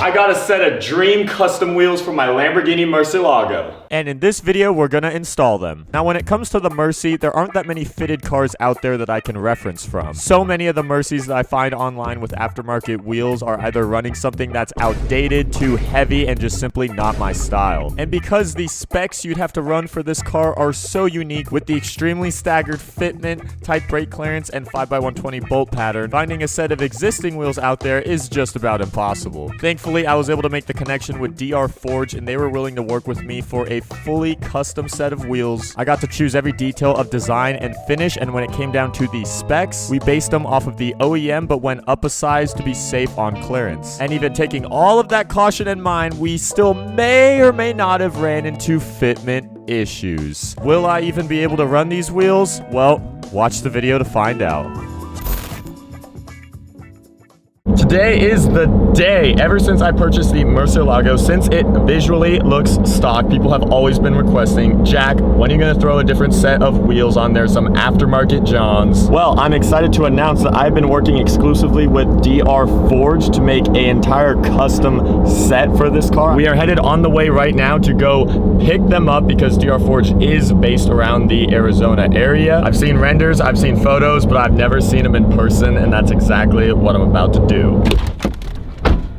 I got a set of dream custom wheels for my Lamborghini Murcielago. And in this video, we're gonna install them. Now, when it comes to the Murci, there aren't that many fitted cars out there that I can reference from. So many of the Murcis that I find online with aftermarket wheels are either running something that's outdated, too heavy, and just simply not my style. And because the specs you'd have to run for this car are so unique, with the extremely staggered fitment, tight brake clearance, and 5x120 bolt pattern, finding a set of existing wheels out there is just about impossible. Thankfully, I was able to make the connection with DR Forge, and they were willing to work with me for a fully custom set of wheels. I got to choose every detail of design and finish, and when it came down to the specs, we based them off of the OEM but went up a size to be safe on clearance. And even taking all of that caution in mind, we still may or may not have ran into fitment issues. Will I even be able to run these wheels? Well, watch the video to find out. Today is the day. Ever since I purchased the Murcielago, since it visually looks stock, people have always been requesting, Jack, when are you gonna throw a different set of wheels on there, some aftermarket Johns? Well, I'm excited to announce that I've been working exclusively with DR Forge to make an entire custom set for this car. We are headed on the way right now to go pick them up because DR Forge is based around the Arizona area. I've seen renders, I've seen photos, but I've never seen them in person, and that's exactly what I'm about to do.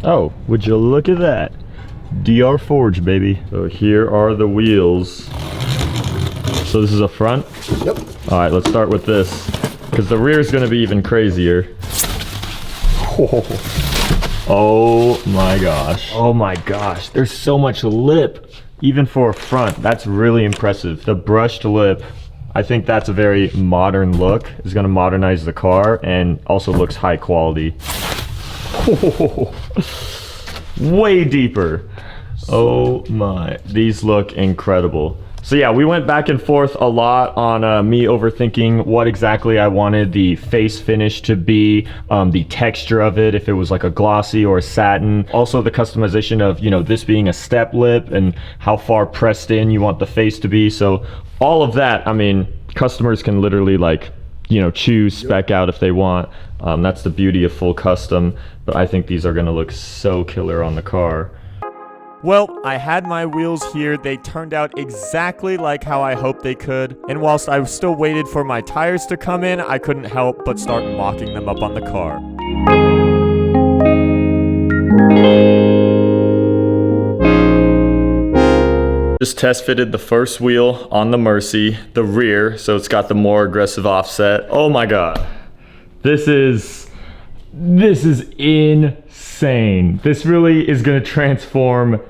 Oh, would you look at that? DR Forge, baby. So here are the wheels. So this is a front? Yep. All right, let's start with this, because the rear is going to be even crazier. Oh my gosh. Oh my gosh, there's so much lip, even for a front. That's really impressive. The brushed lip, I think that's a very modern look. It's going to modernize the car and also looks high quality. Way deeper. Oh my, these look incredible. So yeah, we went back and forth a lot on me overthinking what exactly I wanted the face finish to be, the texture of it, if it was like a glossy or a satin. Also the customization of, you know, this being a step lip and how far pressed in you want the face to be. So all of that, I mean, customers can literally, like, you know, choose, spec out if they want. That's the beauty of full custom, but I think these are gonna look so killer on the car. Well, I had my wheels here. They turned out exactly like how I hoped they could. And whilst I still waited for my tires to come in, I couldn't help but start mocking them up on the car. Just test fitted the first wheel on the Murci, the rear, so it's got the more aggressive offset. Oh my God. This is insane. This really is gonna transform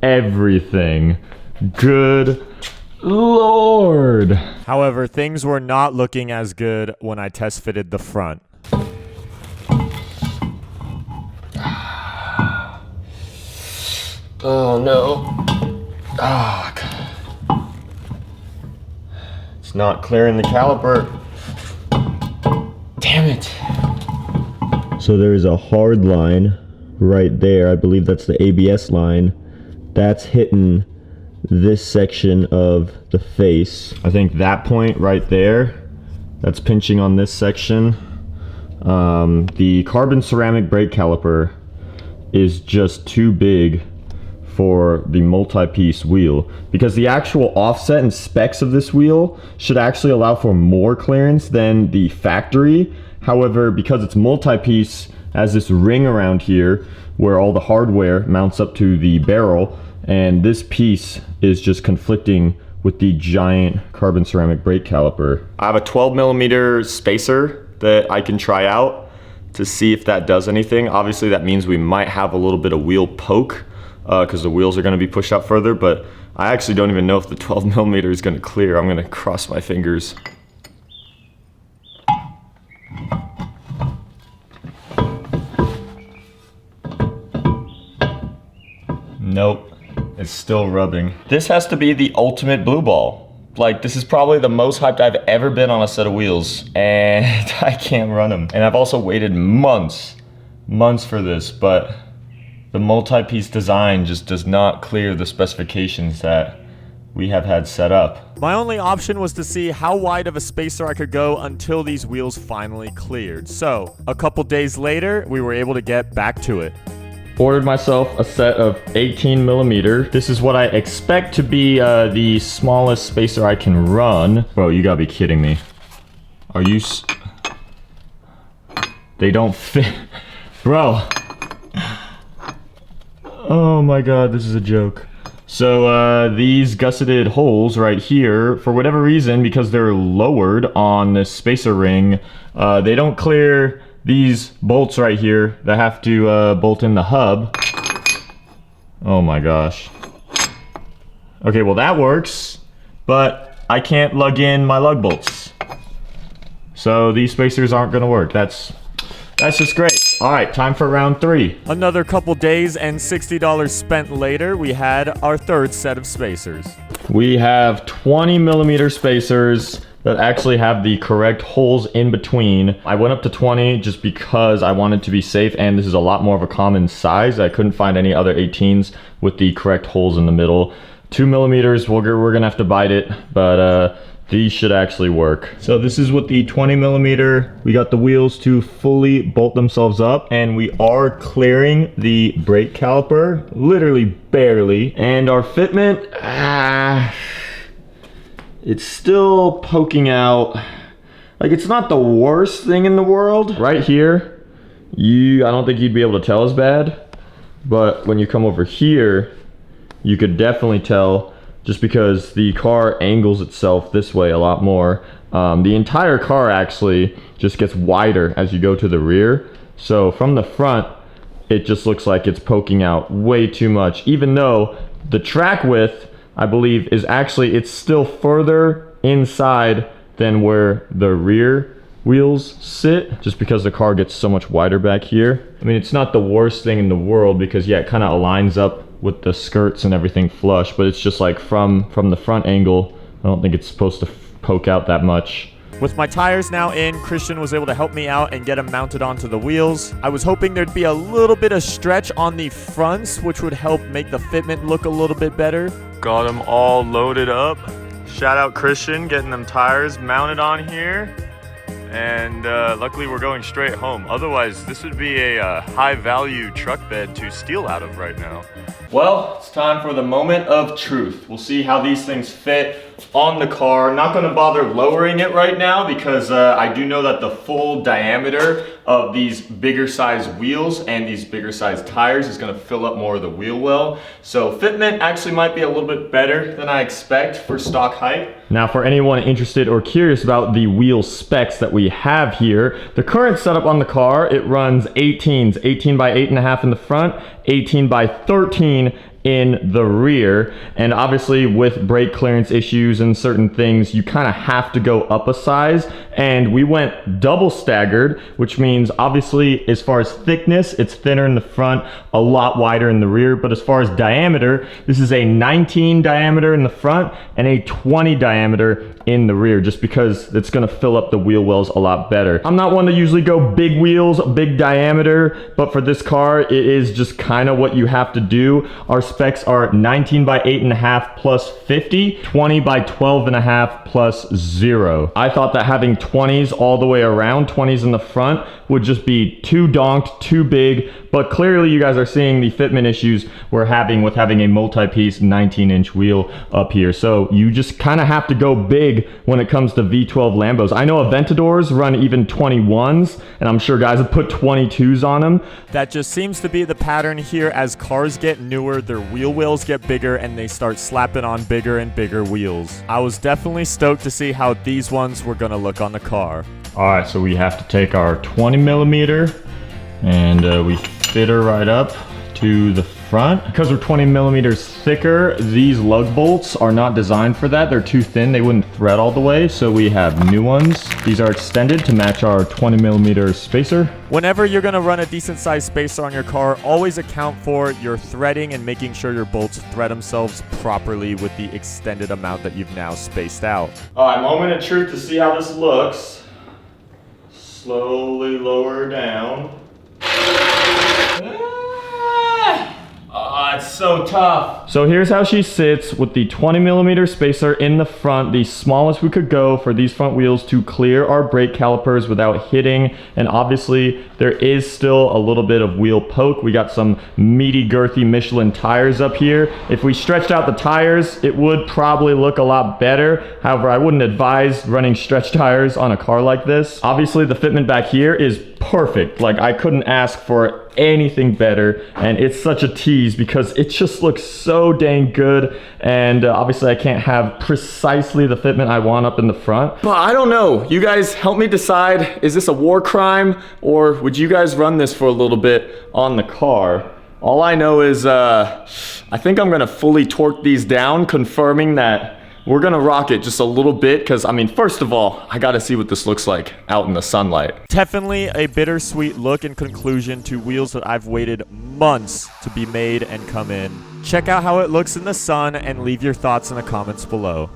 everything. Good Lord. However, things were not looking as good when I test fitted the front. Oh no. Oh, God. It's not clearing the caliper. Damn it. So there's a hard line right there. I believe that's the ABS line. That's hitting this section of the face. I think that point right there, that's pinching on this section. The carbon ceramic brake caliper is just too big for the multi-piece wheel, because the actual offset and specs of this wheel should actually allow for more clearance than the factory. However, because it's multi-piece, has this ring around here where all the hardware mounts up to the barrel, and this piece is just conflicting with the giant carbon ceramic brake caliper. I have a 12mm spacer that I can try out to see if that does anything. Obviously that means we might have a little bit of wheel poke, because the wheels are going to be pushed out further, but I actually don't even know if the 12mm is going to clear. I'm going to cross my fingers. Nope, it's still rubbing. This has to be the ultimate blue ball. Like, this is probably the most hyped I've ever been on a set of wheels, and I can't run them. And I've also waited months for this, but the multi-piece design just does not clear the specifications that we have had set up. My only option was to see how wide of a spacer I could go until these wheels finally cleared. So, a couple days later, we were able to get back to it. ordered myself a set of 18 millimeter. This is what I expect to be the smallest spacer I can run. Bro, you gotta be kidding me. Are you They don't fit. Bro. Oh my god, this is a joke. So these gusseted holes right here, for whatever reason, because they're lowered on this spacer ring, they don't clear these bolts right here that have to bolt in the hub. Oh my gosh. Okay, well that works, but I can't lug in my lug bolts. So these spacers aren't gonna work. That's just great. All right, time for round 3. Another couple days and $60 spent later, we had our third set of spacers. We have 20 millimeter spacers that actually have the correct holes in between. I went up to 20 just because I wanted to be safe, and this is a lot more of a common size. I couldn't find any other 18s with the correct holes in the middle. 2 millimeters, we're gonna have to bite it, but these should actually work. So this is what the 20 millimeter, we got the wheels to fully bolt themselves up, and we are clearing the brake caliper, literally barely. And our fitment, it's still poking out. Like, it's not the worst thing in the world. Right here, I don't think you'd be able to tell as bad, but when you come over here, you could definitely tell, just because the car angles itself this way a lot more. The entire car actually just gets wider as you go to the rear. So from the front, it just looks like it's poking out way too much, even though the track width, I believe, is actually, it's still further inside than where the rear wheels sit, just because the car gets so much wider back here. I mean, it's not the worst thing in the world because, yeah, it kind of aligns up with the skirts and everything flush, but it's just like from the front angle, I don't think it's supposed to poke out that much. With my tires now in, Christian was able to help me out and get them mounted onto the wheels. I was hoping there'd be a little bit of stretch on the fronts, which would help make the fitment look a little bit better. Got them all loaded up. Shout out Christian getting them tires mounted on here. And luckily we're going straight home. Otherwise, this would be a high value truck bed to steal out of right now. Well, it's time for the moment of truth. We'll see how these things fit on the car. Not gonna bother lowering it right now because I do know that the full diameter of these bigger size wheels and these bigger size tires is gonna fill up more of the wheel well. So fitment actually might be a little bit better than I expect for stock height. Now for anyone interested or curious about the wheel specs that we have here, the current setup on the car, it runs 18s, 18 by 8.5 in the front, 18 by 13 in the rear, and obviously with brake clearance issues and certain things, you kind of have to go up a size, and we went double staggered, which means obviously as far as thickness, it's thinner in the front, a lot wider in the rear, but as far as diameter, this is a 19 diameter in the front and a 20 diameter in the rear, just because it's going to fill up the wheel wells a lot better. I'm not one to usually go big wheels, big diameter, but for this car, it is just kind of what you have to do. Our specs are 19 by 8.5 plus 50, 20 by 12.5 plus 0. I thought that having 20s all the way around, 20s in the front, would just be too donked, too big, but clearly you guys are seeing the fitment issues we're having with having a multi-piece 19-inch wheel up here. So you just kind of have to go big when it comes to V12 Lambos. I know Aventadors run even 21s, and I'm sure guys have put 22s on them. That just seems to be the pattern here. As cars get newer, their wheel wells get bigger and they start slapping on bigger and bigger wheels. I was definitely stoked to see how these ones were gonna look on the car. All right, so we have to take our 20 millimeter and we fit her right up to the front. Because we're 20 millimeters thicker, these lug bolts are not designed for that. They're too thin, they wouldn't thread all the way, so we have new ones. These are extended to match our 20 millimeter spacer. Whenever you're gonna run a decent sized spacer on your car, always account for your threading and making sure your bolts thread themselves properly with the extended amount that you've now spaced out. All right, moment of truth to see how this looks. Slowly lower down. It's so tough. So here's how she sits with the 20mm spacer in the front, the smallest we could go for these front wheels to clear our brake calipers without hitting. And obviously there is still a little bit of wheel poke. We got some meaty, girthy Michelin tires up here. If we stretched out the tires, it would probably look a lot better. However, I wouldn't advise running stretch tires on a car like this. Obviously the fitment back here is perfect. Like, I couldn't ask for anything better, and it's such a tease because it just looks so dang good. And obviously I can't have precisely the fitment I want up in the front, but I don't know. You guys help me decide, is this a war crime, or would you guys run this for a little bit on the car? All I know is I think I'm gonna fully torque these down, confirming that we're gonna rock it just a little bit, because, I mean, first of all, I gotta see what this looks like out in the sunlight. Definitely a bittersweet look in conclusion to wheels that I've waited months to be made and come in. Check out how it looks in the sun and leave your thoughts in the comments below.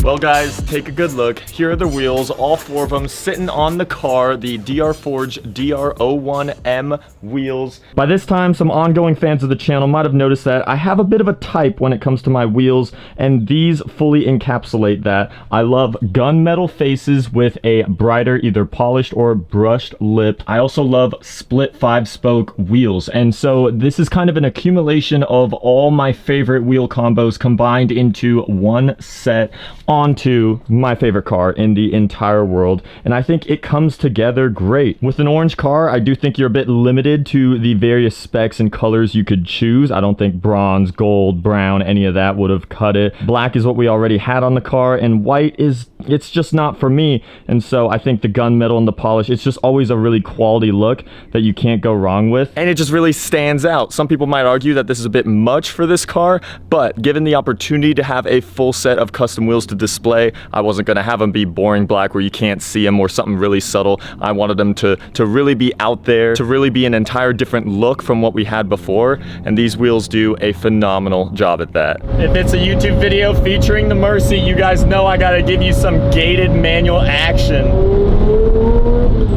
Well guys, take a good look. Here are the wheels, all four of them sitting on the car, the DR Forge DR01M wheels. By this time, some ongoing fans of the channel might have noticed that I have a bit of a type when it comes to my wheels, and these fully encapsulate that. I love gunmetal faces with a brighter, either polished or brushed lip. I also love split 5-spoke wheels, and so this is kind of an accumulation of all my favorite wheel combos combined into one set onto my favorite car in the entire world, and I think it comes together great. With an orange car, I do think you're a bit limited to the various specs and colors you could choose. I don't think bronze, gold, brown, any of that would have cut it. Black is what we already had on the car, and white is, it's just not for me. And so I think the gunmetal and the polish, it's just always a really quality look that you can't go wrong with, and it just really stands out. Some people might argue that this is a bit much for this car, but given the opportunity to have a full set of custom wheels to display, I wasn't going to have them be boring black where you can't see them or something really subtle. I wanted them to really be out there, to really be an entire different look from what we had before, and these wheels do a phenomenal job at that. If it's a YouTube video featuring the Murci, you guys know I gotta give you some gated manual action.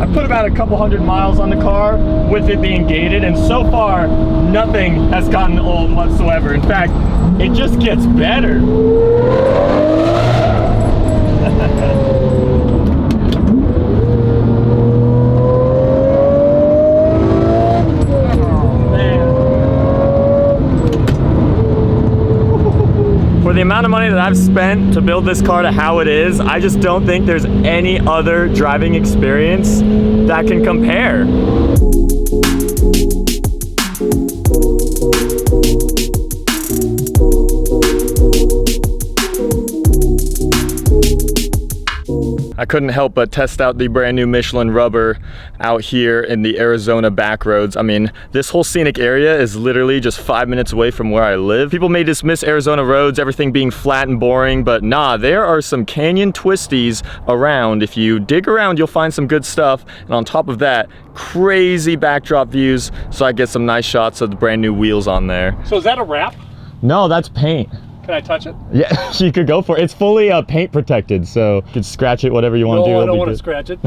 I put about a couple hundred miles on the car with it being gated, and so far nothing has gotten old whatsoever. In fact, it just gets better. For the amount of money that I've spent to build this car to how it is, I just don't think there's any other driving experience that can compare. I couldn't help but test out the brand new Michelin rubber out here in the Arizona back roads. I mean, this whole scenic area is literally just 5 minutes away from where I live. People may dismiss Arizona roads, everything being flat and boring, but nah, there are some canyon twisties around. If you dig around, you'll find some good stuff. And on top of that, crazy backdrop views, so I get some nice shots of the brand new wheels on there. So is that a wrap? No, that's paint. Can I touch it? Yeah, you could go for it. It's fully paint protected, so you could scratch it, whatever you want to do. No, I don't want to scratch it.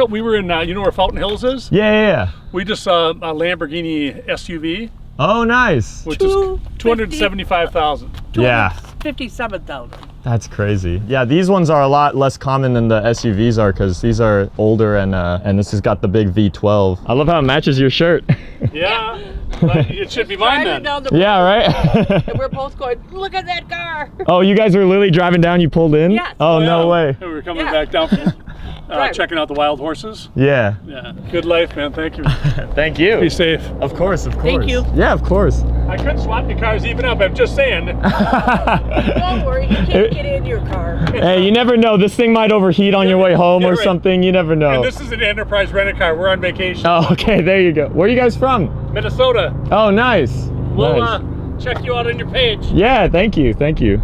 We were in, you know where Fountain Hills is? Yeah. We just saw a Lamborghini SUV. Oh, nice. Which is $275,000. Yeah. 57,000. That's crazy. Yeah, these ones are a lot less common than the SUVs are, because these are older, and this has got the big V12. I love how it matches your shirt. Yeah. It should be mine then. Down the Yeah, right? and we're both going, look at that car. Oh, you guys were literally driving down, you pulled in? Yes. Oh, no way. We were coming back down from checking out the wild horses. Yeah. Yeah. Good life, man. Thank you. Thank you. Be safe. Of course, of course. Thank you. Yeah, of course. I could swap the cars even up. I'm just saying. Don't worry, you can't get in your car. Hey, you never know. This thing might overheat on your way home or right. something. You never know. And this is an Enterprise rent-a-car. We're on vacation. Oh, okay. There you go. Where are you guys from? Minnesota. Oh, nice. We'll Nice. check you out on your page. Yeah, thank you. Thank you.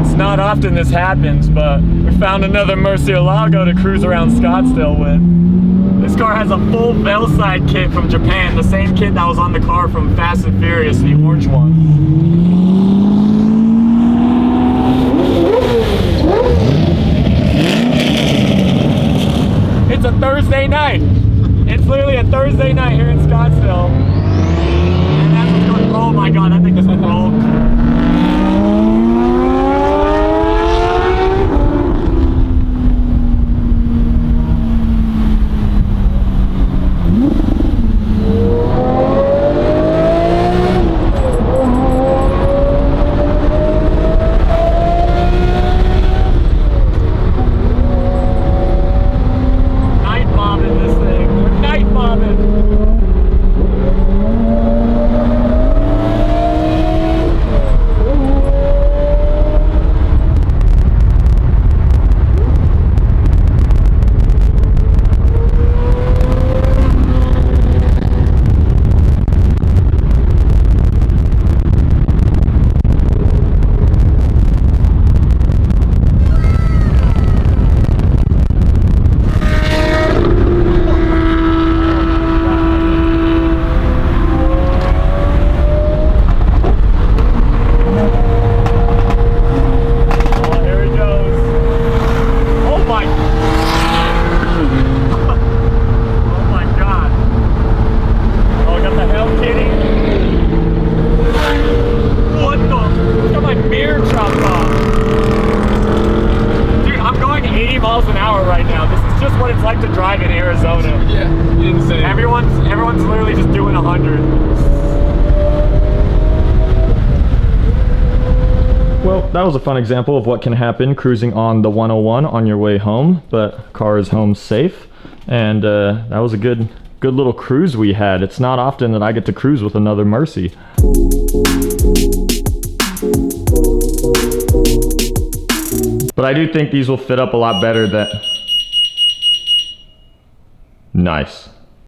It's not often this happens, but we found another Murcielago to cruise around Scottsdale with. This car has a full Veilside kit from Japan, the same kit that was on the car from Fast and Furious, the orange one. It's a Thursday night. It's literally a Thursday night here in Scottsdale. And that's what's going, oh my god, that thing just rolled. Everyone's literally just doing 100. Well, that was a fun example of what can happen cruising on the 101 on your way home, but car is home safe, and that was a good little cruise we had. It's not often that I get to cruise with another Mercy. But I do think these will fit up a lot better than... Nice.